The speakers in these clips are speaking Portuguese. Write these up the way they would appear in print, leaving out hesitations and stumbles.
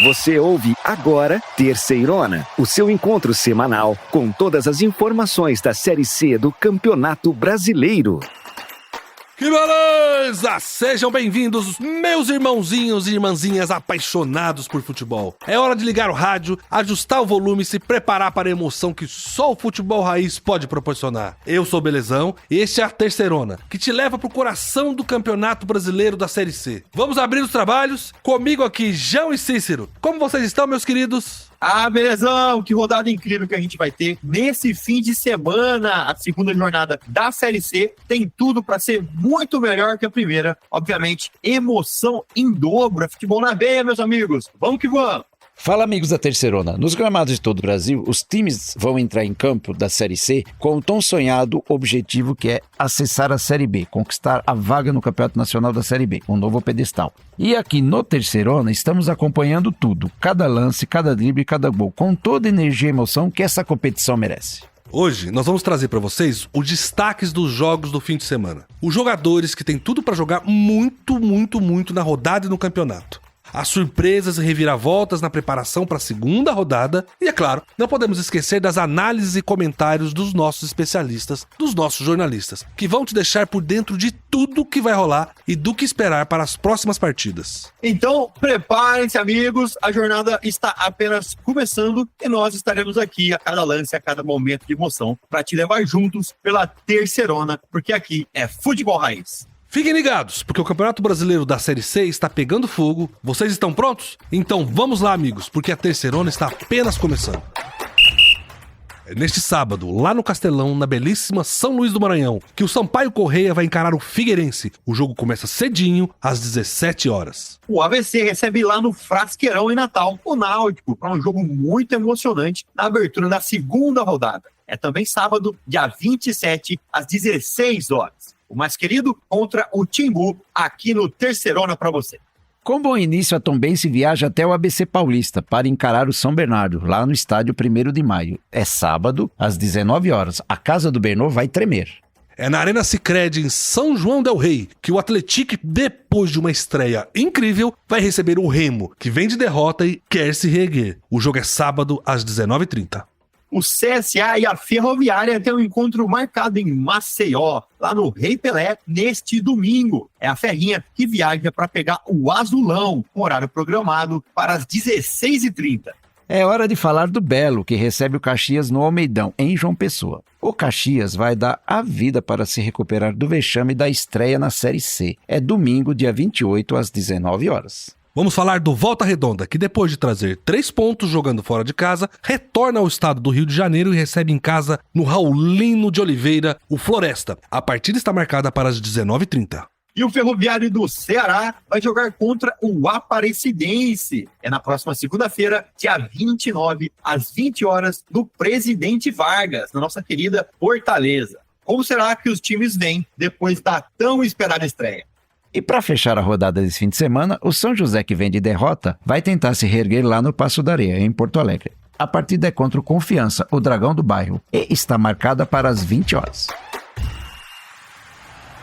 Você ouve agora Terceirona, o seu encontro semanal com todas as informações da Série C do Campeonato Brasileiro. Que beleza! Sejam bem-vindos, meus irmãozinhos e irmãzinhas apaixonados por futebol. É hora de ligar o rádio, ajustar o volume e se preparar para a emoção que só o futebol raiz pode proporcionar. Eu sou o Belezão e este é a Terceirona, que te leva pro coração do Campeonato Brasileiro da Série C. Vamos abrir os trabalhos? Comigo aqui, João e Cícero. Como vocês estão, meus queridos? Belezão, que rodada incrível que a gente vai ter nesse fim de semana. A segunda jornada da Série C tem tudo para ser muito melhor que a primeira. Obviamente, emoção em dobro, é futebol na veia, meus amigos. Vamos que vamos! Fala, amigos da Terceirona. Nos gramados de todo o Brasil, os times vão entrar em campo da Série C com o tão sonhado objetivo que é acessar a Série B, conquistar a vaga no Campeonato Nacional da Série B, um novo pedestal. E aqui no Terceirona estamos acompanhando tudo, cada lance, cada drible, cada gol, com toda a energia e emoção que essa competição merece. Hoje nós vamos trazer para vocês os destaques dos jogos do fim de semana. Os jogadores que têm tudo para jogar muito na rodada e no campeonato. As surpresas e reviravoltas na preparação para a segunda rodada e, é claro, não podemos esquecer das análises e comentários dos nossos especialistas, dos nossos jornalistas, que vão te deixar por dentro de tudo que vai rolar e do que esperar para as próximas partidas. Então, preparem-se, amigos, a jornada está apenas começando e nós estaremos aqui a cada lance, a cada momento de emoção para te levar juntos pela Terceirona, porque aqui é futebol raiz. Fiquem ligados, porque o Campeonato Brasileiro da Série C está pegando fogo. Vocês estão prontos? Então vamos lá, amigos, porque a Terceirona está apenas começando. Neste sábado, lá no Castelão, na belíssima São Luís do Maranhão, que o Sampaio Corrêa vai encarar o Figueirense. O jogo começa cedinho, às 17 horas. O AVC recebe lá no Frasqueirão em Natal o Náutico para um jogo muito emocionante na abertura da segunda rodada. É também sábado, dia 27, às 16 horas. O mais querido contra o Timbu, aqui no Terceirona para você. Com bom início, a Tombense viaja até o ABC Paulista para encarar o São Bernardo, lá no estádio 1º de Maio. É sábado, às 19 horas. A casa do Bernô vai tremer. É na Arena Sicredi, em São João del Rei, que o Atlético, depois de uma estreia incrível, vai receber o Remo, que vem de derrota e quer se reerguer. O jogo é sábado, às 19h30. O CSA e a Ferroviária têm um encontro marcado em Maceió, lá no Rei Pelé, neste domingo. É a Ferrinha que viaja para pegar o Azulão, com horário programado para as 16h30. É hora de falar do Belo, que recebe o Caxias no Almeidão, em João Pessoa. O Caxias vai dar a vida para se recuperar do vexame da estreia na Série C. É domingo, dia 28, às 19 horas. Vamos falar do Volta Redonda, que depois de trazer 3 pontos jogando fora de casa, retorna ao estado do Rio de Janeiro e recebe em casa, no Raulino de Oliveira, o Floresta. A partida está marcada para as 19h30. E o Ferroviário do Ceará vai jogar contra o Aparecidense. É na próxima segunda-feira, dia 29, às 20 horas, no Presidente Vargas, na nossa querida Fortaleza. Como será que os times vêm depois da tão esperada estreia? E para fechar a rodada desse fim de semana, o São José, que vem de derrota, vai tentar se reerguer lá no Passo da Areia, em Porto Alegre. A partida é contra o Confiança, o Dragão do Bairro, e está marcada para as 20 horas.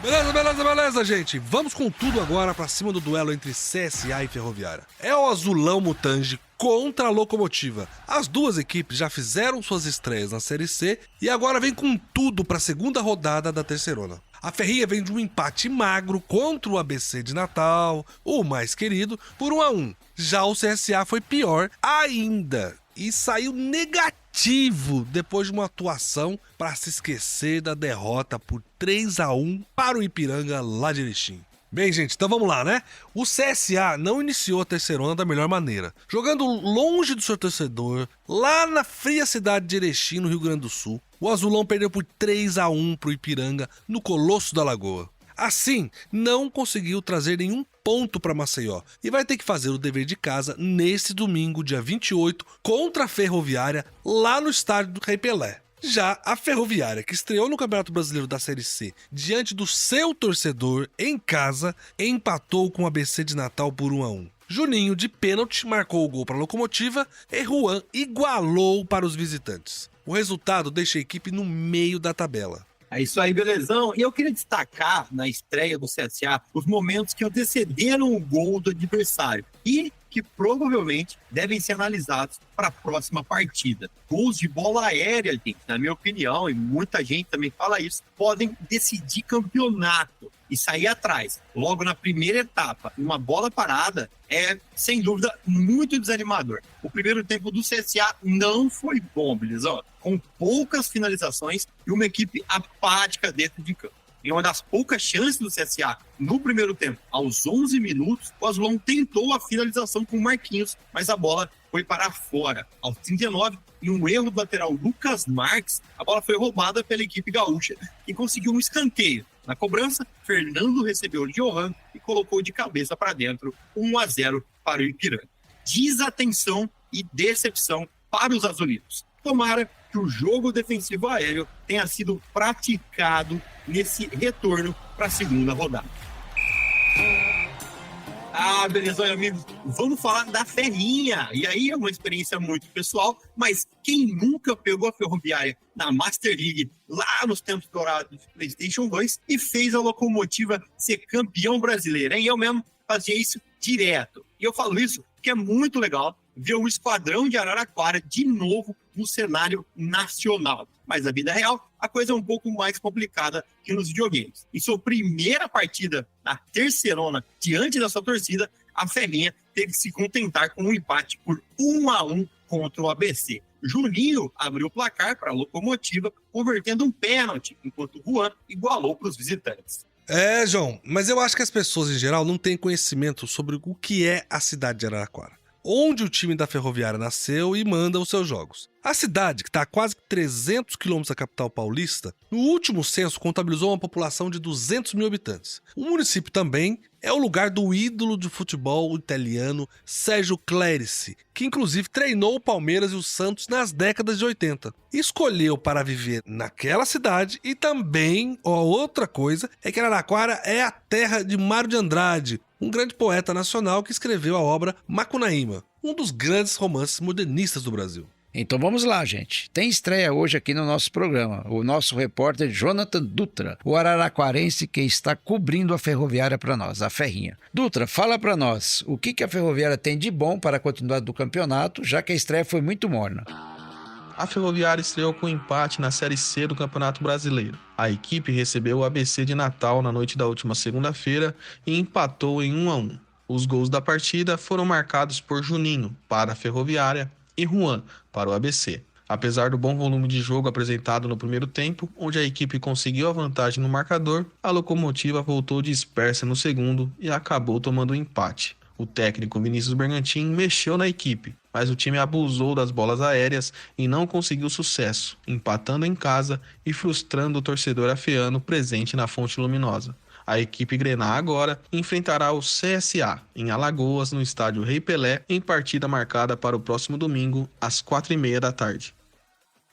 Beleza, gente. Vamos com tudo agora para cima do duelo entre CSA e Ferroviária. É o Azulão Mutange contra a Locomotiva. As duas equipes já fizeram suas estreias na Série C e agora vem com tudo para a segunda rodada da Terceirona. A Ferrinha vem de um empate magro contra o ABC de Natal, o mais querido, por 1-1. Já o CSA foi pior ainda e saiu negativo depois de uma atuação para se esquecer da derrota por 3-1 para o Ipiranga lá de Erechim. Bem, gente, então vamos lá, né? O CSA não iniciou a Terceirona da melhor maneira. Jogando longe do seu torcedor, lá na fria cidade de Erechim, no Rio Grande do Sul, o Azulão perdeu por 3-1 para o Ipiranga, no Colosso da Lagoa. Assim, não conseguiu trazer nenhum ponto para Maceió e vai ter que fazer o dever de casa nesse domingo, dia 28, contra a Ferroviária, lá no estádio do Rei Pelé. Já a Ferroviária, que estreou no Campeonato Brasileiro da Série C diante do seu torcedor em casa, empatou com o ABC de Natal por 1-1. Juninho, de pênalti, marcou o gol para a Locomotiva e Juan igualou para os visitantes. O resultado deixa a equipe no meio da tabela. É isso aí, belezão. E eu queria destacar na estreia do CSA os momentos que antecederam o gol do adversário e que provavelmente devem ser analisados para a próxima partida. Gols de bola aérea, gente, na minha opinião, e muita gente também fala isso, podem decidir campeonato e sair atrás. Logo na primeira etapa, uma bola parada é, sem dúvida, muito desanimador. O primeiro tempo do CSA não foi bom, beleza? Com poucas finalizações e uma equipe apática dentro de campo. Em uma das poucas chances do CSA no primeiro tempo, aos 11 minutos, o Azulão tentou a finalização com o Marquinhos, mas a bola foi para fora. Aos 39, em um erro do lateral Lucas Marques, a bola foi roubada pela equipe gaúcha, que conseguiu um escanteio. Na cobrança, Fernando recebeu o Johan e colocou de cabeça para dentro 1-0 para o Ipiranga. Desatenção e decepção para os azulinos. Tomara que o jogo defensivo aéreo tenha sido praticado nesse retorno para a segunda rodada. Beleza, amigos. Vamos falar da Ferrinha. E aí é uma experiência muito pessoal, mas quem nunca pegou a Ferroviária na Master League lá nos tempos dourados do PlayStation 2 e fez a Locomotiva ser campeão brasileiro, hein? Eu mesmo fazia isso direto. E eu falo isso porque é muito legal ver o Esquadrão de Araraquara de novo no cenário nacional. Mas na vida real, a coisa é um pouco mais complicada que nos videogames. Em sua primeira partida na terceirona, diante da sua torcida, a Ferrinha teve que se contentar com um empate por 1-1 contra o ABC. Juninho abriu o placar para a Locomotiva, convertendo um pênalti, enquanto Juan igualou para os visitantes. João, mas eu acho que as pessoas em geral não têm conhecimento sobre o que é a cidade de Araraquara, onde o time da Ferroviária nasceu e manda os seus jogos. A cidade, que está a quase 300 quilômetros da capital paulista, no último censo contabilizou uma população de 200 mil habitantes. O município também é o lugar do ídolo de futebol italiano Sérgio Clerici, que inclusive treinou o Palmeiras e o Santos nas décadas de 80. Escolheu para viver naquela cidade e também, outra coisa, é que Araraquara é a terra de Mário de Andrade, um grande poeta nacional que escreveu a obra Macunaíma, um dos grandes romances modernistas do Brasil. Então vamos lá, gente. Tem estreia hoje aqui no nosso programa. O nosso repórter Jonathan Dutra, o araraquarense que está cobrindo a Ferroviária para nós, a Ferrinha. Dutra, fala para nós, o que a Ferroviária tem de bom para a continuidade do campeonato, já que a estreia foi muito morna? A Ferroviária estreou com empate na Série C do Campeonato Brasileiro. A equipe recebeu o ABC de Natal na noite da última segunda-feira e empatou em 1-1. Os gols da partida foram marcados por Juninho, para a Ferroviária, e Juan, para o ABC. Apesar do bom volume de jogo apresentado no primeiro tempo, onde a equipe conseguiu a vantagem no marcador, a Locomotiva voltou dispersa no segundo e acabou tomando um empate. O técnico Vinícius Bergantin mexeu na equipe, mas o time abusou das bolas aéreas e não conseguiu sucesso, empatando em casa e frustrando o torcedor afeano presente na Fonte Luminosa. A equipe grená agora enfrentará o CSA em Alagoas, no estádio Rei Pelé, em partida marcada para o próximo domingo, às 4h30 da tarde.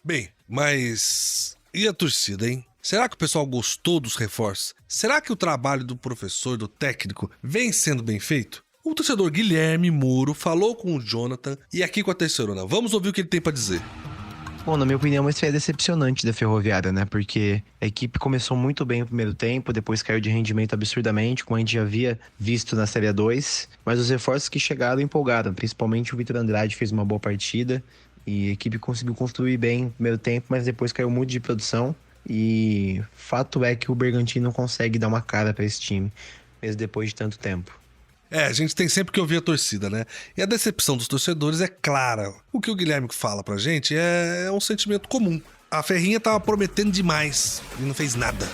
Bem, mas e a torcida, hein? Será que o pessoal gostou dos reforços? Será que o trabalho do professor, do técnico, vem sendo bem feito? O torcedor Guilherme Muro falou com o Jonathan e aqui com a Terceirona. Vamos ouvir o que ele tem para dizer. Bom, na minha opinião, isso é decepcionante da Ferroviária, né? Porque a equipe começou muito bem no primeiro tempo, depois caiu de rendimento absurdamente, como a gente já havia visto na Série 2. Mas os reforços que chegaram empolgaram, principalmente o Vitor Andrade fez uma boa partida e a equipe conseguiu construir bem no primeiro tempo, mas depois caiu muito de produção. E fato é que o Bergantin não consegue dar uma cara para esse time, mesmo depois de tanto tempo. A gente tem sempre que ouvir a torcida, né? E a decepção dos torcedores é clara. O que o Guilherme fala pra gente é um sentimento comum. A Ferrinha tava prometendo demais e não fez nada.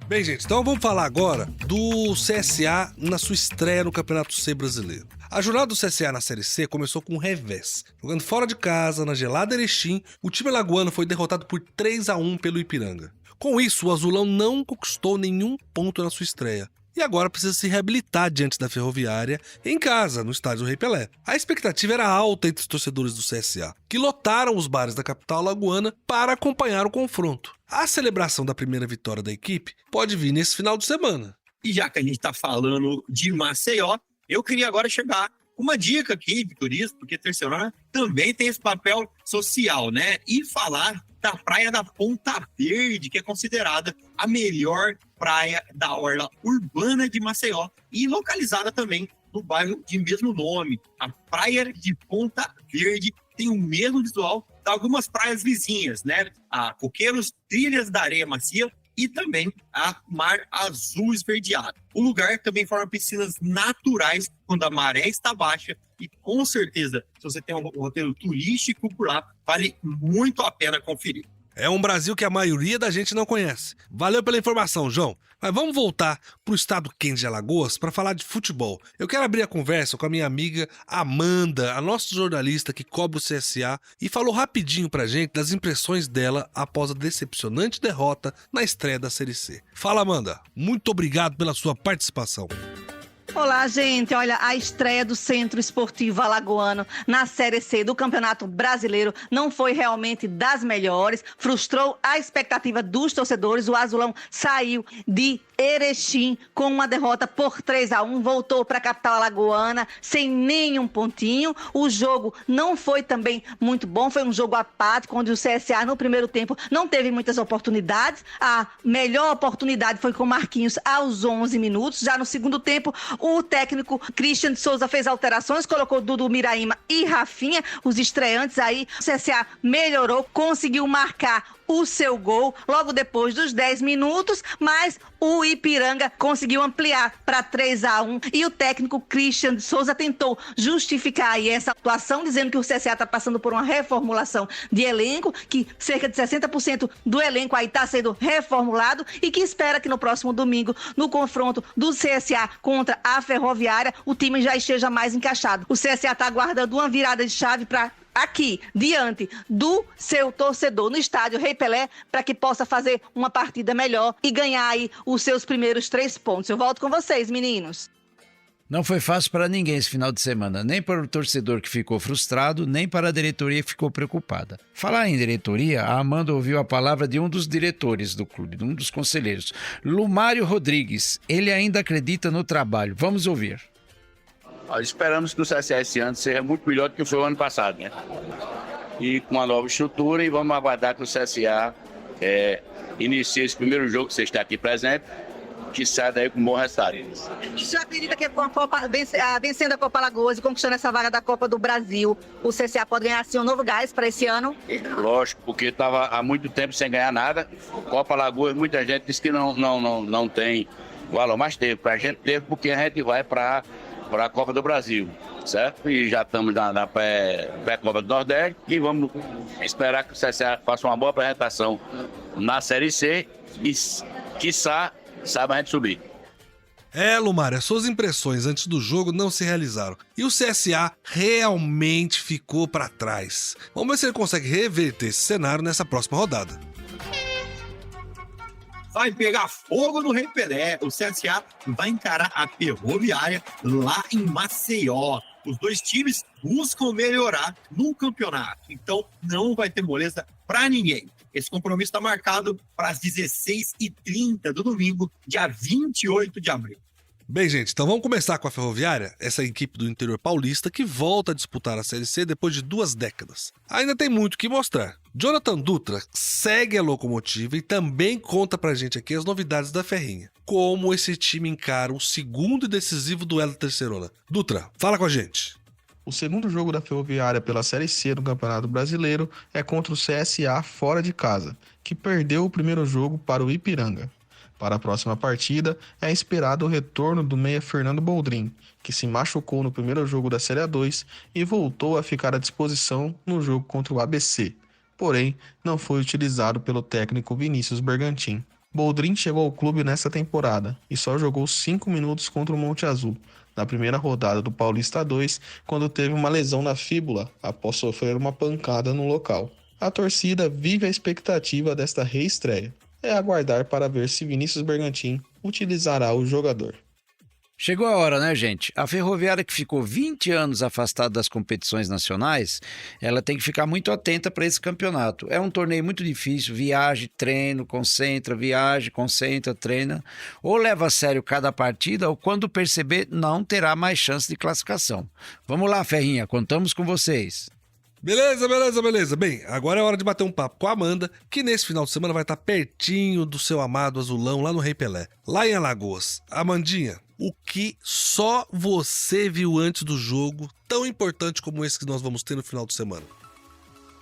Bem, gente, então vamos falar agora do CSA na sua estreia no Campeonato C brasileiro. A jornada do CSA na Série C começou com um revés. Jogando fora de casa, na gelada Erechim, o time alagoano foi derrotado por 3-1 pelo Ipiranga. Com isso, o Azulão não conquistou nenhum ponto na sua estreia. E agora precisa se reabilitar diante da Ferroviária em casa, no estádio Rei Pelé. A expectativa era alta entre os torcedores do CSA, que lotaram os bares da capital alagoana para acompanhar o confronto. A celebração da primeira vitória da equipe pode vir nesse final de semana. E já que a gente está falando de Maceió, eu queria agora chegar com uma dica aqui de turismo, porque Terceirona também tem esse papel social, né? E falar da praia da Ponta Verde, que é considerada a melhor praia da orla urbana de Maceió e localizada também no bairro de mesmo nome. A praia de Ponta Verde tem o mesmo visual de algumas praias vizinhas, né? A Coqueiros, Trilhas da Areia Macia e também a Mar Azul Esverdeado. O lugar também forma piscinas naturais quando a maré está baixa e, com certeza, se você tem um roteiro turístico por lá, vale muito a pena conferir. É um Brasil que a maioria da gente não conhece. Valeu pela informação, João. Mas vamos voltar pro estado quente de Alagoas para falar de futebol. Eu quero abrir a conversa com a minha amiga Amanda, a nossa jornalista que cobre o CSA, e falou rapidinho pra gente das impressões dela após a decepcionante derrota na estreia da Série C. Fala, Amanda. Muito obrigado pela sua participação. Olá, gente. Olha, a estreia do Centro Esportivo Alagoano na Série C do Campeonato Brasileiro não foi realmente das melhores, frustrou a expectativa dos torcedores. O Azulão saiu de Erechim com uma derrota por 3-1, voltou para a capital alagoana sem nenhum pontinho. O jogo não foi também muito bom, foi um jogo apático, onde o CSA no primeiro tempo não teve muitas oportunidades. A melhor oportunidade foi com Marquinhos aos 11 minutos. Já no segundo tempo, o técnico Christian de Souza fez alterações, colocou Dudu Miraíma e Rafinha, os estreantes aí. O CSA melhorou, conseguiu marcar o seu gol logo depois dos 10 minutos, mas o Ipiranga conseguiu ampliar para 3-1 e o técnico Christian de Souza tentou justificar aí essa atuação, dizendo que o CSA está passando por uma reformulação de elenco, que cerca de 60% do elenco aí está sendo reformulado e que espera que no próximo domingo, no confronto do CSA contra a Ferroviária, o time já esteja mais encaixado. O CSA está aguardando uma virada de chave para aqui, diante do seu torcedor no estádio Rei Pelé, para que possa fazer uma partida melhor e ganhar aí os seus primeiros 3 pontos. Eu volto com vocês, meninos. Não foi fácil para ninguém esse final de semana, nem para o torcedor que ficou frustrado, nem para a diretoria que ficou preocupada. Falar em diretoria, a Amanda ouviu a palavra de um dos diretores do clube, de um dos conselheiros, Lumário Rodrigues. Ele ainda acredita no trabalho. Vamos ouvir. Esperamos que o CSA esse ano seja muito melhor do que foi o ano passado, né? E com uma nova estrutura, e vamos aguardar que o CSA inicie esse primeiro jogo que você está aqui presente, que saia daí com um bom resultado. Você acredita que com a Copa, vencendo a Copa Alagoas e conquistando essa vaga da Copa do Brasil, o CSA pode ganhar assim um novo gás para esse ano? Lógico, porque estava há muito tempo sem ganhar nada. Copa Alagoas, muita gente disse que não tem valor, mas teve. Para a gente teve, porque a gente vai para a Copa do Brasil, certo? E já estamos na pré-Copa do Nordeste e vamos esperar que o CSA faça uma boa apresentação na Série C e, quiçá, saiba a gente subir. Lumário, as suas impressões antes do jogo não se realizaram e o CSA realmente ficou para trás. Vamos ver se ele consegue reverter esse cenário nessa próxima rodada. Vai pegar fogo no Rei Pelé. O CSA vai encarar a Ferroviária lá em Maceió. Os dois times buscam melhorar no campeonato, então não vai ter moleza para ninguém. Esse compromisso está marcado para as 16h30 do domingo, dia 28 de abril. Bem, gente, então vamos começar com a Ferroviária, essa equipe do interior paulista que volta a disputar a Série C depois de 2 décadas. Ainda tem muito o que mostrar. Jonathan Dutra segue a locomotiva e também conta pra gente aqui as novidades da Ferrinha. Como esse time encara o segundo e decisivo duelo da Terceirona. Dutra, fala com a gente. O segundo jogo da Ferroviária pela Série C do Campeonato Brasileiro é contra o CSA fora de casa, que perdeu o primeiro jogo para o Ipiranga. Para a próxima partida, é esperado o retorno do meia Fernando Boldrin, que se machucou no primeiro jogo da Série A2 e voltou a ficar à disposição no jogo contra o ABC. Porém, não foi utilizado pelo técnico Vinícius Bergantin. Boldrin chegou ao clube nesta temporada e só jogou 5 minutos contra o Monte Azul, na primeira rodada do Paulista 2, quando teve uma lesão na fíbula após sofrer uma pancada no local. A torcida vive a expectativa desta reestreia. É aguardar para ver se Vinícius Bergantin utilizará o jogador. Chegou a hora, né, gente? A Ferroviária, que ficou 20 anos afastada das competições nacionais, ela tem que ficar muito atenta para esse campeonato. É um torneio muito difícil, viagem, treino, concentra, viagem, concentra, treina. Ou leva a sério cada partida, ou quando perceber, não terá mais chance de classificação. Vamos lá, Ferrinha, contamos com vocês. Beleza. Bem, agora é hora de bater um papo com a Amanda, que nesse final de semana vai estar pertinho do seu amado Azulão lá no Rei Pelé, lá em Alagoas. Amandinha, o que só você viu antes do jogo, tão importante como esse que nós vamos ter no final de semana?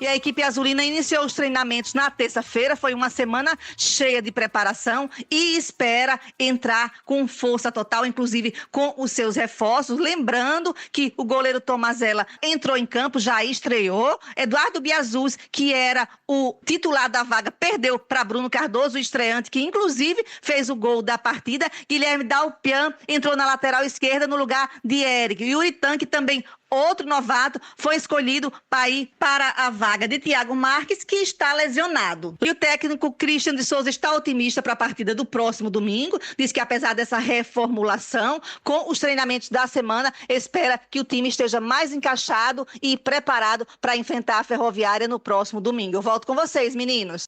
E a equipe azulina iniciou os treinamentos na terça-feira, foi uma semana cheia de preparação e espera entrar com força total, inclusive com os seus reforços. Lembrando que o goleiro Tomazella entrou em campo, já estreou. Eduardo Biazuz, que era o titular da vaga, perdeu para Bruno Cardoso, o estreante, que inclusive fez o gol da partida. Guilherme Dalpian entrou na lateral esquerda no lugar de Eric. Yuri Tanque também, outro novato, foi escolhido para ir para a vaga de Thiago Marques, que está lesionado. E o técnico Christian de Souza está otimista para a partida do próximo domingo. Diz que apesar dessa reformulação, com os treinamentos da semana, espera que o time esteja mais encaixado e preparado para enfrentar a Ferroviária no próximo domingo. Eu volto com vocês, meninos.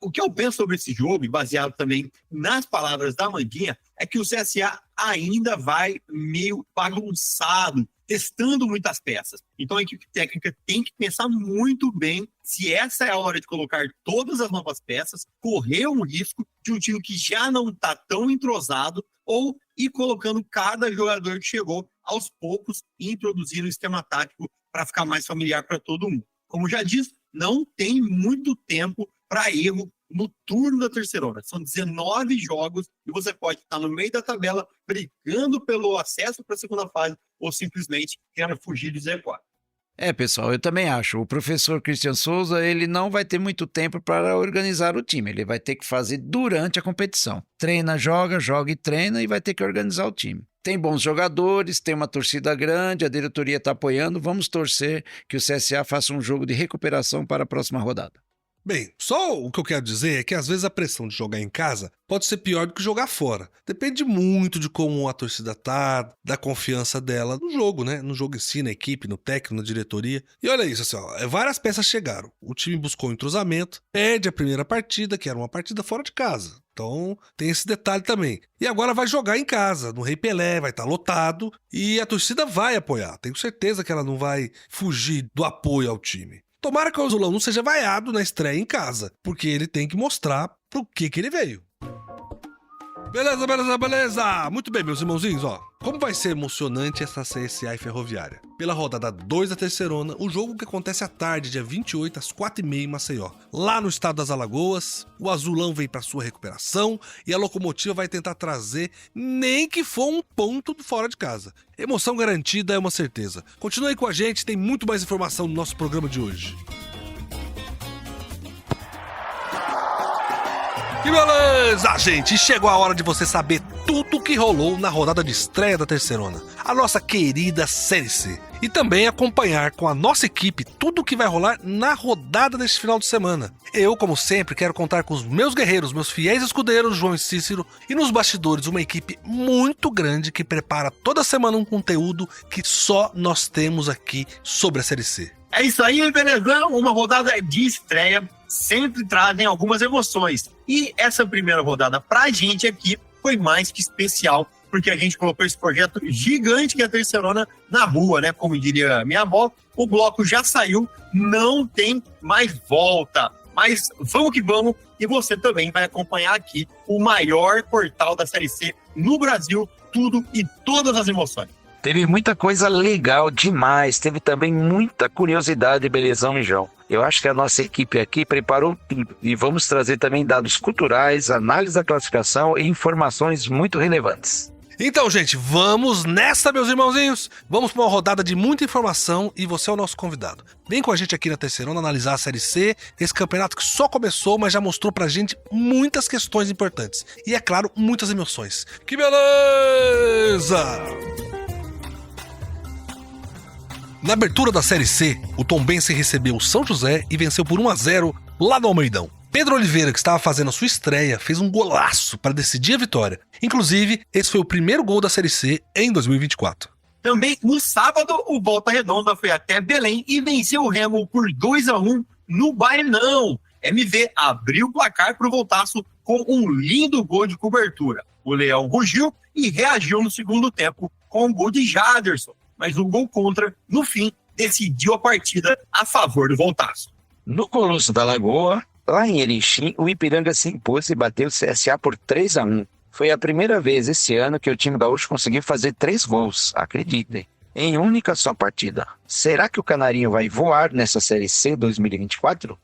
O que eu penso sobre esse jogo, baseado também nas palavras da Mandinha, é que o CSA ainda vai meio bagunçado, testando muitas peças. Então a equipe técnica tem que pensar muito bem se essa é a hora de colocar todas as novas peças, correr um risco de um time que já não está tão entrosado, ou ir colocando cada jogador que chegou aos poucos e introduzir um esquema tático para ficar mais familiar para todo mundo. Como já disse, não tem muito tempo para erro no turno da Terceirona. São 19 jogos e você pode estar no meio da tabela brigando pelo acesso para a segunda fase ou simplesmente querendo fugir de Z4. Pessoal, eu também acho. O professor Christian Souza, ele não vai ter muito tempo para organizar o time. Ele vai ter que fazer durante a competição. Treina, joga e treina e vai ter que organizar o time. Tem bons jogadores, tem uma torcida grande, a diretoria está apoiando. Vamos torcer que o CSA faça um jogo de recuperação para a próxima rodada. Bem, só o que eu quero dizer é que às vezes a pressão de jogar em casa pode ser pior do que jogar fora. Depende muito de como a torcida tá, da confiança dela no jogo, né? No jogo em si, na equipe, no técnico, na diretoria. E olha isso, assim, ó, várias peças chegaram. O time buscou um entrosamento, perde a primeira partida, que era uma partida fora de casa. Então tem esse detalhe também. E agora vai jogar em casa, no Rei Pelé, vai estar lotado e a torcida vai apoiar. Tenho certeza que ela não vai fugir do apoio ao time. Tomara que o Azulão não seja vaiado na estreia em casa, porque ele tem que mostrar pro que ele veio. Beleza. Muito bem, meus irmãozinhos, ó. Como vai ser emocionante essa CSA e Ferroviária? Pela rodada 2 da Terceirona, o jogo que acontece à tarde, dia 28, às 4h30 em Maceió. Lá no estado das Alagoas, o Azulão vem para sua recuperação e a Locomotiva vai tentar trazer nem que for um ponto fora de casa. Emoção garantida é uma certeza. Continue aí com a gente, tem muito mais informação no nosso programa de hoje. Que beleza, gente! Chegou a hora de você saber tudo o que rolou na rodada de estreia da Terceirona, a nossa querida Série C. E também acompanhar com a nossa equipe tudo o que vai rolar na rodada deste final de semana. Eu, como sempre, quero contar com os meus guerreiros, meus fiéis escudeiros, João e Cícero, e nos bastidores uma equipe muito grande que prepara toda semana um conteúdo que só nós temos aqui sobre a Série C. É isso aí, belezão! Uma rodada de estreia sempre trazem algumas emoções. E essa primeira rodada pra gente aqui foi mais que especial, porque a gente colocou esse projeto gigante que é a Terceirona na rua, né? Como diria minha avó, o bloco já saiu, não tem mais volta. Mas vamos que vamos, e você também vai acompanhar aqui o maior portal da Série C no Brasil, tudo e todas as emoções. Teve muita coisa legal demais, teve também muita curiosidade, belezão e João. Eu acho que a nossa equipe aqui preparou tudo e vamos trazer também dados culturais, análise da classificação e informações muito relevantes. Então, gente, vamos nessa, meus irmãozinhos. Vamos para uma rodada de muita informação e você é o nosso convidado. Vem com a gente aqui na Terceirona analisar a Série C, esse campeonato que só começou, mas já mostrou pra gente muitas questões importantes. E, é claro, muitas emoções. Que beleza! Na abertura da Série C, o Tombense recebeu o São José e venceu por 1-0 lá no Almeidão. Pedro Oliveira, que estava fazendo a sua estreia, fez um golaço para decidir a vitória. Inclusive, esse foi o primeiro gol da Série C em 2024. Também no sábado, o Volta Redonda foi até Belém e venceu o Remo por 2-1 no Baenão. MV abriu o placar para o Voltaço com um lindo gol de cobertura. O Leão rugiu e reagiu no segundo tempo com o gol de Jaderson. Mas o gol contra, no fim, decidiu a partida a favor do Voltaço. No Colosso da Lagoa, lá em Erechim, o Ipiranga se impôs e bateu o CSA por 3-1. Foi a primeira vez esse ano que o time gaúcho conseguiu fazer 3 gols, acreditem, em única só partida. Será que o Canarinho vai voar nessa Série C 2024?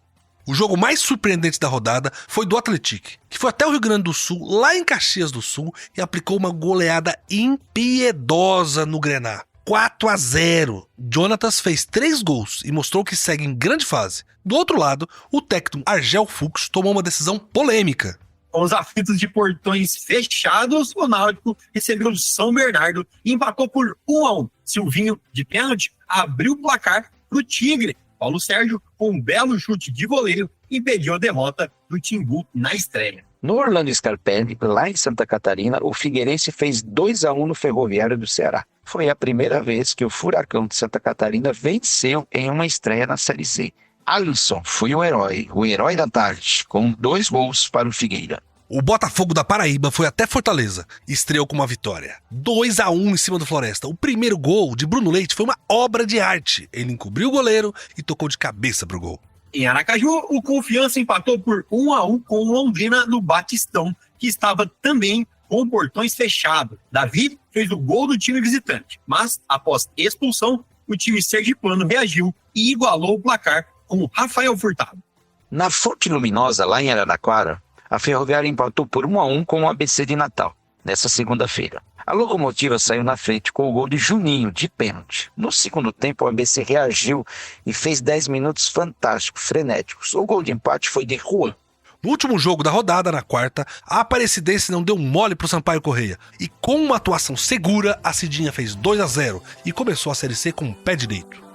O jogo mais surpreendente da rodada foi do Atlético, que foi até o Rio Grande do Sul, lá em Caxias do Sul, e aplicou uma goleada impiedosa no Grená. 4-0. Jonatas fez 3 gols e mostrou que segue em grande fase. Do outro lado, o técnico Argel Fux tomou uma decisão polêmica. Com os aflitos de portões fechados, o Náutico recebeu o São Bernardo e empatou por 1-1. Silvinho, de pênalti, abriu o placar para o Tigre. Paulo Sérgio, com um belo chute de goleiro, impediu a derrota do Timbu na estreia. No Orlando Scarpelli, lá em Santa Catarina, o Figueirense fez 2-1 no Ferroviário do Ceará. Foi a primeira vez que o Furacão de Santa Catarina venceu em uma estreia na Série C. Alisson foi o herói da tarde, com 2 gols para o Figueira. O Botafogo da Paraíba foi até Fortaleza e estreou com uma vitória. 2-1 em cima do Floresta. O primeiro gol de Bruno Leite foi uma obra de arte. Ele encobriu o goleiro e tocou de cabeça pro gol. Em Aracaju, o Confiança empatou por 1-1 com o Londrina no Batistão, que estava também com portões fechados. Davi fez o gol do time visitante, mas após expulsão, o time sergipano reagiu e igualou o placar com o Rafael Furtado. Na Fonte Luminosa, lá em Araraquara, a Ferroviária empatou por 1-1 com o ABC de Natal, nessa segunda-feira. A Locomotiva saiu na frente com o gol de Juninho, de pênalti. No segundo tempo, o ABC reagiu e fez 10 minutos fantásticos, frenéticos. O gol de empate foi de Juan. No último jogo da rodada, na quarta, a Aparecidense não deu mole pro Sampaio Corrêa. E com uma atuação segura, a Cidinha fez 2-0 e começou a Série C com o pé direito.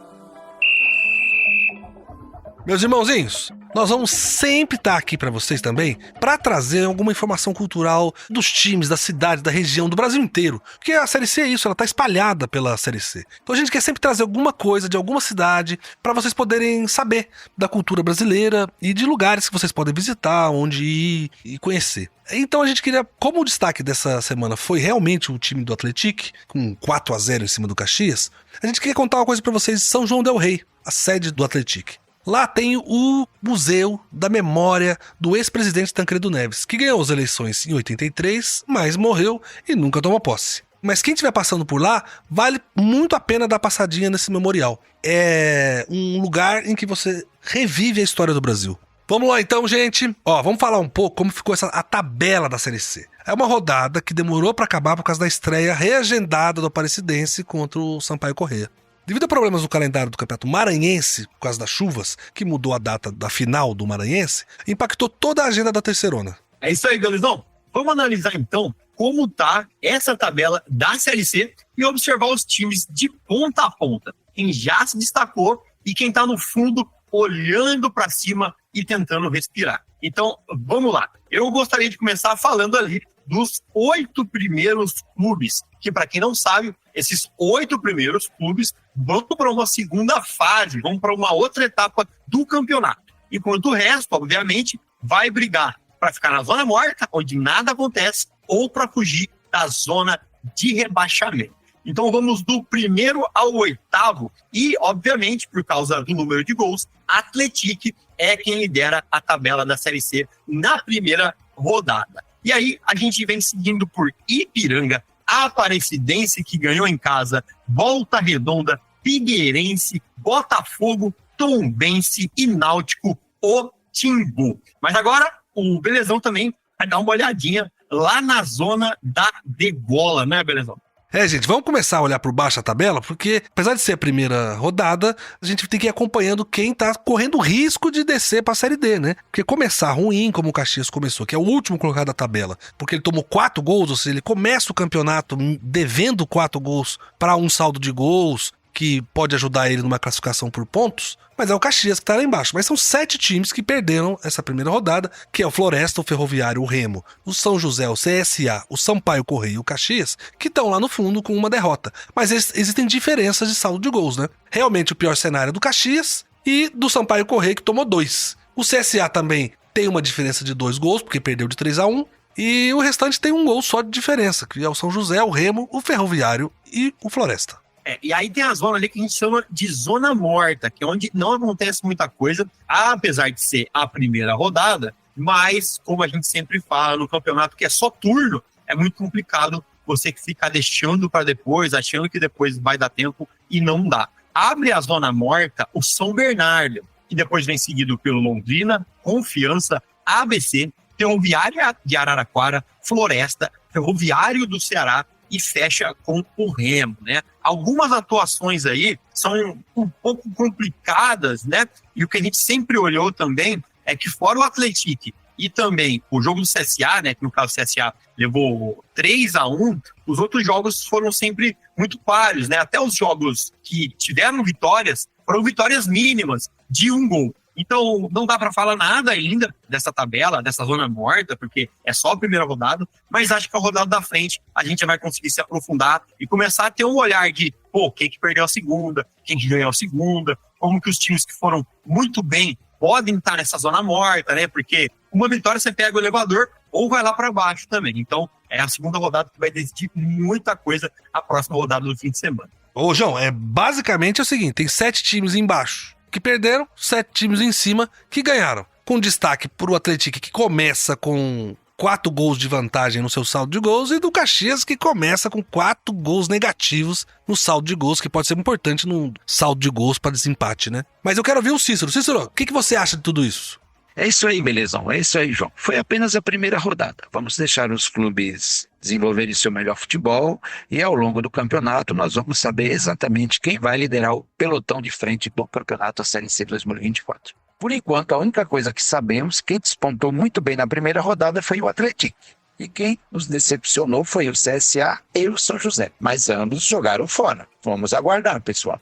Meus irmãozinhos, nós vamos sempre estar aqui para vocês também para trazer alguma informação cultural dos times, da cidade, da região, do Brasil inteiro. Porque a Série C é isso, ela está espalhada pela Série C. Então a gente quer sempre trazer alguma coisa de alguma cidade para vocês poderem saber da cultura brasileira e de lugares que vocês podem visitar, onde ir e conhecer. Então a gente queria, como o destaque dessa semana foi realmente o time do Atlético, com 4-0 em cima do Caxias, a gente queria contar uma coisa para vocês de São João del Rei, a sede do Atlético. Lá tem o Museu da Memória do ex-presidente Tancredo Neves, que ganhou as eleições em 83, mas morreu e nunca tomou posse. Mas quem estiver passando por lá, vale muito a pena dar passadinha nesse memorial. É um lugar em que você revive a história do Brasil. Vamos lá então, gente. Vamos falar um pouco como ficou a tabela da Série C. É uma rodada que demorou para acabar por causa da estreia reagendada do Aparecidense contra o Sampaio Corrêa. Devido a problemas no calendário do Campeonato Maranhense, por causa das chuvas, que mudou a data da final do Maranhense, impactou toda a agenda da Terceirona. É isso aí, Galizão. Vamos analisar então como tá essa tabela da Série C e observar os times de ponta a ponta. Quem já se destacou e quem tá no fundo olhando para cima e tentando respirar. Então, vamos lá. Eu gostaria de começar falando ali dos 8 primeiros clubes, que para quem não sabe, esses 8 primeiros clubes vão para uma segunda fase, vão para uma outra etapa do campeonato. Enquanto o resto, obviamente, vai brigar para ficar na zona morta, onde nada acontece, ou para fugir da zona de rebaixamento. Então vamos do primeiro ao 8º e, obviamente, por causa do número de gols, Atlético é quem lidera a tabela da Série C na primeira rodada. E aí a gente vem seguindo por Ipiranga, Aparecidense, que ganhou em casa, Volta Redonda, Figueirense, Botafogo, Tombense e Náutico, o Timbu. Mas agora o Belezão também vai dar uma olhadinha lá na zona da degola, né, Belezão? Gente, vamos começar a olhar por baixo a tabela, porque apesar de ser a primeira rodada, a gente tem que ir acompanhando quem tá correndo risco de descer pra Série D, né? Porque começar ruim, como o Caxias começou, que é o último colocado da tabela, porque ele tomou 4 gols, ou seja, ele começa o campeonato devendo 4 gols para um saldo de gols, que pode ajudar ele numa classificação por pontos, mas é o Caxias que tá lá embaixo. Mas são 7 times que perderam essa primeira rodada, que é o Floresta, o Ferroviário, o Remo, o São José, o CSA, o Sampaio Corrêa e o Caxias, que estão lá no fundo com uma derrota. Mas existem diferenças de saldo de gols, né? Realmente o pior cenário é do Caxias e do Sampaio Corrêa, que tomou 2. O CSA também tem uma diferença de 2 gols, porque perdeu de 3-1, e o restante tem um gol só de diferença, que é o São José, o Remo, o Ferroviário e o Floresta. E aí tem a zona ali que a gente chama de zona morta, que é onde não acontece muita coisa, apesar de ser a primeira rodada, mas, como a gente sempre fala no campeonato, que é só turno, é muito complicado você ficar deixando para depois, achando que depois vai dar tempo e não dá. Abre a zona morta o São Bernardo, que depois vem seguido pelo Londrina, Confiança, ABC, Ferroviária de Araraquara, Floresta, Ferroviário do Ceará e fecha com o Remo, né? Algumas atuações aí são um pouco complicadas, né? E o que a gente sempre olhou também é que fora o Atlético e também o jogo do CSA, né? Que no caso o CSA levou 3-1, os outros jogos foram sempre muito páreos, né? Até os jogos que tiveram vitórias foram vitórias mínimas de 1 gol. Então, não dá para falar nada ainda dessa tabela, dessa zona morta, porque é só a primeira rodada, mas acho que a rodada da frente a gente vai conseguir se aprofundar e começar a ter um olhar de, quem que perdeu a segunda, quem que ganhou a segunda, como que os times que foram muito bem podem estar nessa zona morta, né? Porque uma vitória você pega o elevador ou vai lá para baixo também. Então, é a segunda rodada que vai decidir muita coisa a próxima rodada do fim de semana. Ô, João, basicamente é o seguinte, tem 7 times embaixo que perderam, 7 times em cima que ganharam. Com destaque pro Atlético, que começa com 4 gols de vantagem no seu saldo de gols, e do Caxias, que começa com 4 gols negativos no saldo de gols, que pode ser importante no saldo de gols para desempate, né? Mas eu quero ouvir o Cícero. Cícero, o que você acha de tudo isso? É isso aí, belezão. É isso aí, João. Foi apenas a primeira rodada. Vamos deixar os clubes desenvolverem seu melhor futebol e ao longo do campeonato nós vamos saber exatamente quem vai liderar o pelotão de frente do campeonato da Série C 2024. Por enquanto, a única coisa que sabemos, quem despontou muito bem na primeira rodada foi o Atlético. E quem nos decepcionou foi o CSA e o São José. Mas ambos jogaram fora. Vamos aguardar, pessoal.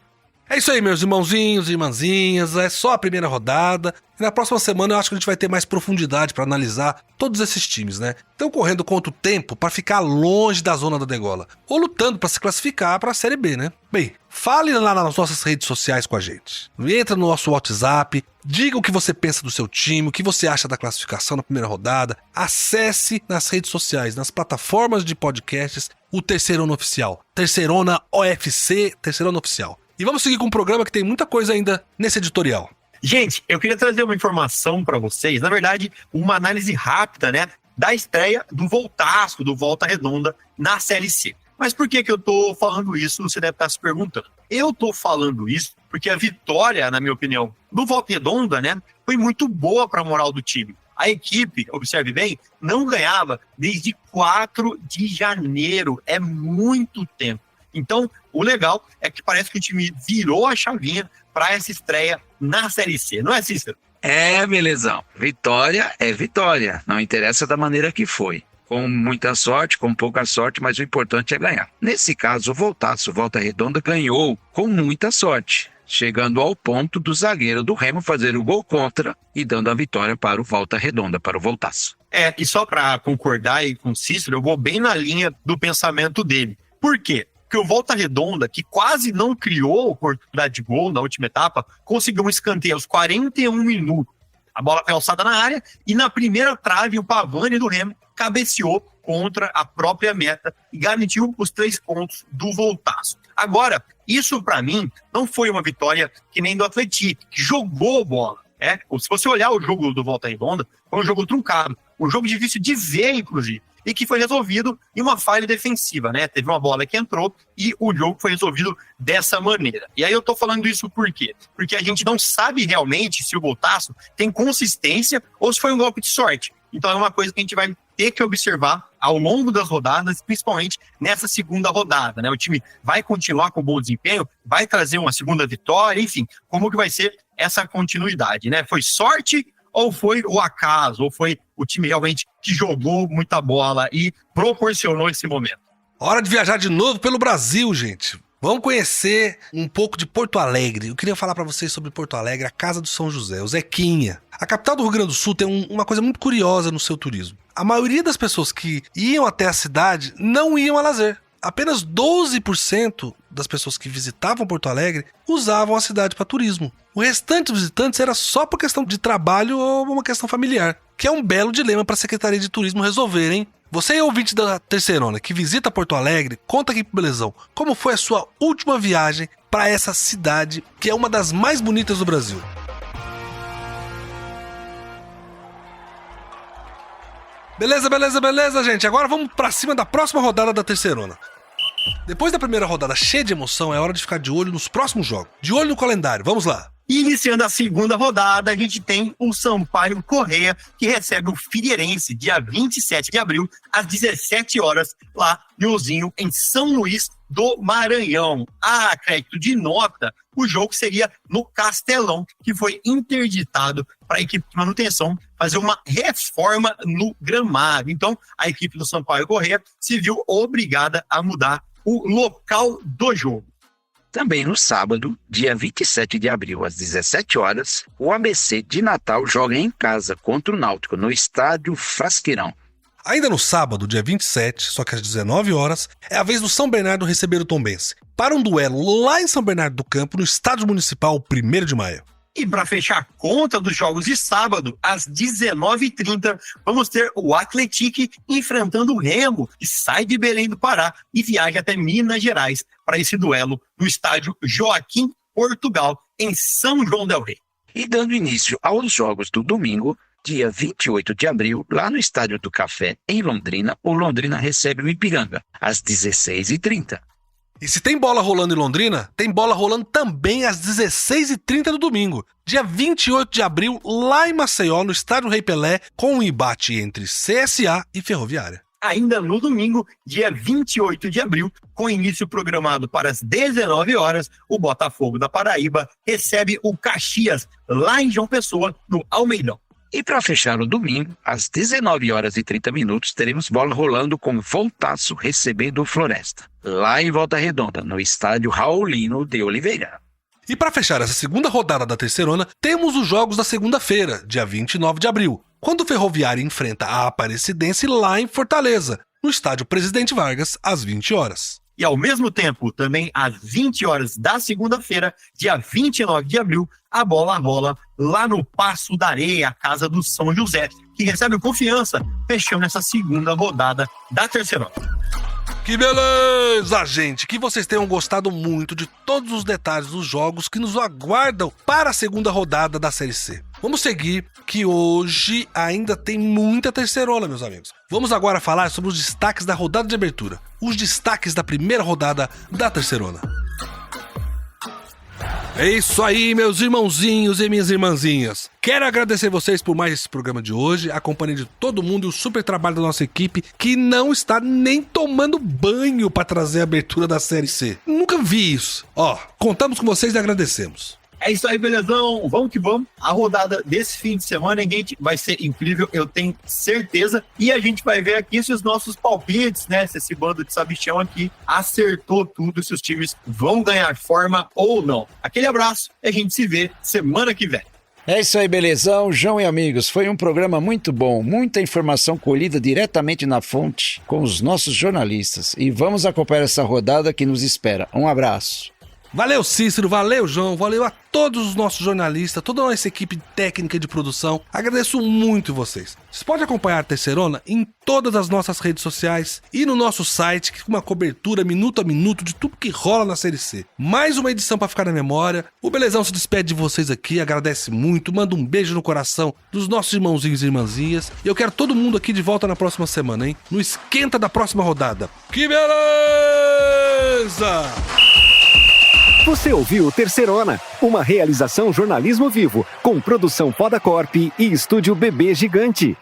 É isso aí, meus irmãozinhos e irmãzinhas, é só a primeira rodada. E na próxima semana eu acho que a gente vai ter mais profundidade para analisar todos esses times, né? Estão correndo contra o tempo para ficar longe da zona da degola, ou lutando para se classificar para a Série B, né? Bem, fale lá nas nossas redes sociais com a gente. Entra no nosso WhatsApp, diga o que você pensa do seu time, o que você acha da classificação na primeira rodada. Acesse nas redes sociais, nas plataformas de podcasts, o Terceirona Oficial. Terceirona OFC, Terceirona Oficial. E vamos seguir com um programa que tem muita coisa ainda nesse editorial. Gente, eu queria trazer uma informação para vocês, na verdade, uma análise rápida, né, da estreia do Voltaço, do Volta Redonda, na Série C. Mas por que eu tô falando isso, você deve estar se perguntando. Eu tô falando isso porque a vitória, na minha opinião, do Volta Redonda, né, foi muito boa para a moral do time. A equipe, observe bem, não ganhava desde 4 de janeiro, é muito tempo. Então, o legal é que parece que o time virou a chavinha para essa estreia na Série C, não é, Cícero? É, belezão. Vitória é vitória. Não interessa da maneira que foi. Com muita sorte, com pouca sorte, mas o importante é ganhar. Nesse caso, o Voltaço, Volta Redonda, ganhou com muita sorte, chegando ao ponto do zagueiro do Remo fazer o gol contra e dando a vitória para o Volta Redonda, para o Voltaço. E só para concordar aí com o Cícero, eu vou bem na linha do pensamento dele. Por quê? Porque o Volta Redonda, que quase não criou oportunidade de gol na última etapa, conseguiu um escanteio aos 41 minutos. A bola foi alçada na área e na primeira trave o Pavani do Remo cabeceou contra a própria meta e garantiu os 3 pontos do Voltaço. Agora, isso para mim não foi uma vitória que nem do Atlético, que jogou bola. Se você olhar o jogo do Volta Redonda, foi um jogo truncado, um jogo difícil de ver, inclusive, e que foi resolvido em uma falha defensiva, né? Teve uma bola que entrou e o jogo foi resolvido dessa maneira. E aí eu tô falando isso por quê? Porque a gente não sabe realmente se o Voltaço tem consistência ou se foi um golpe de sorte. Então é uma coisa que a gente vai ter que observar ao longo das rodadas, principalmente nessa segunda rodada, né? O time vai continuar com bom desempenho, vai trazer uma segunda vitória, enfim, como que vai ser essa continuidade, né? Foi sorte ou foi o acaso, ou foi o time realmente que jogou muita bola e proporcionou esse momento? Hora de viajar de novo pelo Brasil, gente. Vamos conhecer um pouco de Porto Alegre. Eu queria falar para vocês sobre Porto Alegre, a Casa do São José, o Zequinha. A capital do Rio Grande do Sul tem uma coisa muito curiosa no seu turismo. A maioria das pessoas que iam até a cidade não iam a lazer. Apenas 12% das pessoas que visitavam Porto Alegre usavam a cidade para turismo. O restante dos visitantes era só por questão de trabalho ou uma questão familiar, que é um belo dilema para a Secretaria de Turismo resolver, hein? Você é ouvinte da Terceirona que visita Porto Alegre, conta aqui pro Belezão como foi a sua última viagem para essa cidade que é uma das mais bonitas do Brasil. Beleza, gente. Agora vamos pra cima da próxima rodada da terceirona. Depois da primeira rodada cheia de emoção, é hora de ficar de olho nos próximos jogos. De olho no calendário, vamos lá. Iniciando a segunda rodada, a gente tem o Sampaio Corrêa, que recebe o Figueirense, dia 27 de abril, às 17 horas, lá no Ozinho, em São Luís do Maranhão. A crédito de nota, o jogo seria no Castelão, que foi interditado para a equipe de manutenção fazer uma reforma no gramado. Então, a equipe do Sampaio Corrêa se viu obrigada a mudar o local do jogo. Também no sábado, dia 27 de abril, às 17 horas, o ABC de Natal joga em casa contra o Náutico, no estádio Frasqueirão. Ainda no sábado, dia 27, só que às 19 horas, é a vez do São Bernardo receber o Tombense, para um duelo lá em São Bernardo do Campo, no estádio municipal, 1º de maio. E para fechar a conta dos jogos de sábado, às 19h30, vamos ter o Atlético enfrentando o Remo, que sai de Belém do Pará e viaja até Minas Gerais para esse duelo no estádio Joaquim Portugal, em São João del Rei. E dando início aos jogos do domingo, dia 28 de abril, lá no Estádio do Café, em Londrina, o Londrina recebe o Ipiranga, às 16h30. E se tem bola rolando em Londrina, tem bola rolando também às 16h30 do domingo, dia 28 de abril, lá em Maceió, no Estádio Rei Pelé, com um embate entre CSA e Ferroviária. Ainda no domingo, dia 28 de abril, com início programado para as 19 horas, o Botafogo da Paraíba recebe o Caxias, lá em João Pessoa, no Almeidão. E para fechar o domingo, às 19h30, teremos bola rolando com Voltaço recebendo o Floresta, lá em Volta Redonda, no estádio Raulino de Oliveira. E para fechar essa segunda rodada da terceirona, temos os jogos da segunda-feira, dia 29 de abril, quando o Ferroviária enfrenta a Aparecidense lá em Fortaleza, no estádio Presidente Vargas, às 20 horas. E ao mesmo tempo, também às 20 horas da segunda-feira, dia 29 de abril, a bola rola lá no Passo da Areia, a casa do São José, que recebe o Confiança, fechando essa segunda rodada da terceirona. Que beleza, gente! Que vocês tenham gostado muito de todos os detalhes dos jogos que nos aguardam para a segunda rodada da Série C. Vamos seguir, que hoje ainda tem muita terceirona, meus amigos. Vamos agora falar sobre os destaques da rodada de abertura. Os destaques da primeira rodada da terceirona. É isso aí, meus irmãozinhos e minhas irmãzinhas. Quero agradecer vocês por mais esse programa de hoje, a companhia de todo mundo e o super trabalho da nossa equipe, que não está nem tomando banho para trazer a abertura da Série C. Nunca vi isso. Contamos com vocês e agradecemos. É isso aí, belezão. Vamos que vamos. A rodada desse fim de semana, gente, vai ser incrível, eu tenho certeza. E a gente vai ver aqui se os nossos palpites, né? Se esse bando de sabichão aqui acertou tudo, se os times vão ganhar forma ou não. Aquele abraço e a gente se vê semana que vem. É isso aí, belezão, João e amigos. Foi um programa muito bom, muita informação colhida diretamente na fonte com os nossos jornalistas. E vamos acompanhar essa rodada que nos espera. Um abraço. Valeu, Cícero, valeu, João, valeu a todos os nossos jornalistas, toda a nossa equipe técnica de produção. Agradeço muito vocês. Vocês podem acompanhar a Terceirona em todas as nossas redes sociais e no nosso site, com uma cobertura minuto a minuto de tudo que rola na Série C. Mais uma edição para ficar na memória. O Belezão se despede de vocês aqui, agradece muito, manda um beijo no coração dos nossos irmãozinhos e irmãzinhas. E eu quero todo mundo aqui de volta na próxima semana, hein? No esquenta da próxima rodada. Que beleza! Você ouviu Terceirona, uma realização jornalismo vivo, com produção Poda Corp e estúdio Bebê Gigante.